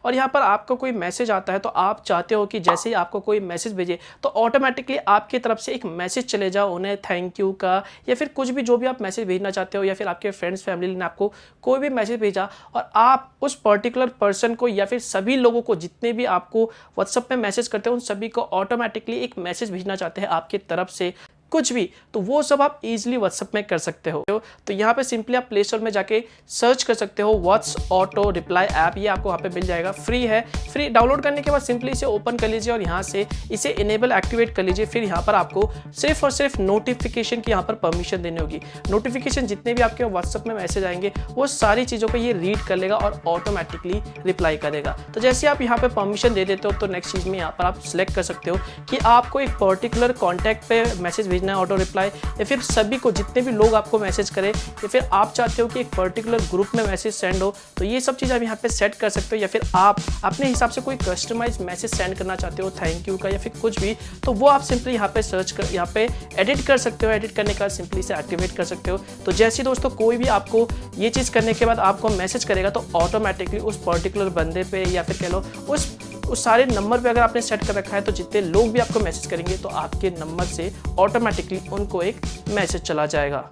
और यहाँ पर आपका कोई मैसेज आता है तो आप चाहते हो कि जैसे ही आपको कोई मैसेज भेजे तो ऑटोमेटिकली आपकी तरफ से एक मैसेज चले जाओ उन्हें थैंक यू का, या फिर कुछ भी जो भी आप मैसेज भेजना चाहते हो, या फिर आपके फ्रेंड्स फैमिली ने आपको कोई भी मैसेज भेजा और आप उस पर्टिकुलर पर्सन को या फिर सभी लोगों को जितने भी आपको व्हाट्सएप में मैसेज करते हो उन सभी को ऑटोमेटिकली एक मैसेज भेजना चाहते हैं आपकी तरफ से कुछ भी, तो वो सब आप इजीली व्हाट्सएप में कर सकते हो। तो यहाँ पे सिंपली आप प्ले स्टोर में जाके सर्च कर सकते हो व्हाट्स ऑटो रिप्लाई ऐप, ये आपको वहाँ पे मिल जाएगा, फ्री है। फ्री डाउनलोड करने के बाद सिंपली इसे ओपन कर लीजिए और यहाँ से इसे इनेबल एक्टिवेट कर लीजिए। फिर यहाँ पर आपको सिर्फ और सिर्फ नोटिफिकेशन की यहाँ पर परमिशन देनी होगी। नोटिफिकेशन जितने भी आपके व्हाट्सएप में मैसेज आएंगे वो सारी चीज़ों को ये रीड कर लेगा और ऑटोमेटिकली रिप्लाई करेगा। तो जैसे आप यहाँ पे परमिशन दे देते हो तो नेक्स्ट चीज़ में यहाँ पर आप सिलेक्ट कर सकते हो कि आपको एक पर्टिकुलर कॉन्टैक्ट पे मैसेज भेजना है ऑटो रिप्लाई, या फिर सभी को जितने भी लोग आपको मैसेज करें, या फिर आप चाहते हो कि एक पर्टिकुलर ग्रुप में मैसेज सेंड हो, तो ये सब चीज़ आप यहाँ पे सेट कर सकते हो। या फिर आप अपने हिसाब से कोई कस्टमाइज मैसेज सेंड करना चाहते हो थैंक यू का या फिर कुछ भी, तो वो आप सिंपली यहाँ पे सर्च कर यहाँ पे एडिट कर सकते हो। एडिट करने के बाद सिंपली से एक्टिवेट कर सकते हो। तो जैसे दोस्तों कोई भी आपको ये चीज़ करने के बाद आपको मैसेज करेगा तो ऑटोमेटिकली उस पर्टिकुलर बंदे पे या फिर कह लो उस सारे नंबर पे अगर आपने सेट कर रखा है तो जितने लोग भी आपको मैसेज करेंगे तो आपके नंबर से ऑटोमेटिकली उनको एक मैसेज चला जाएगा।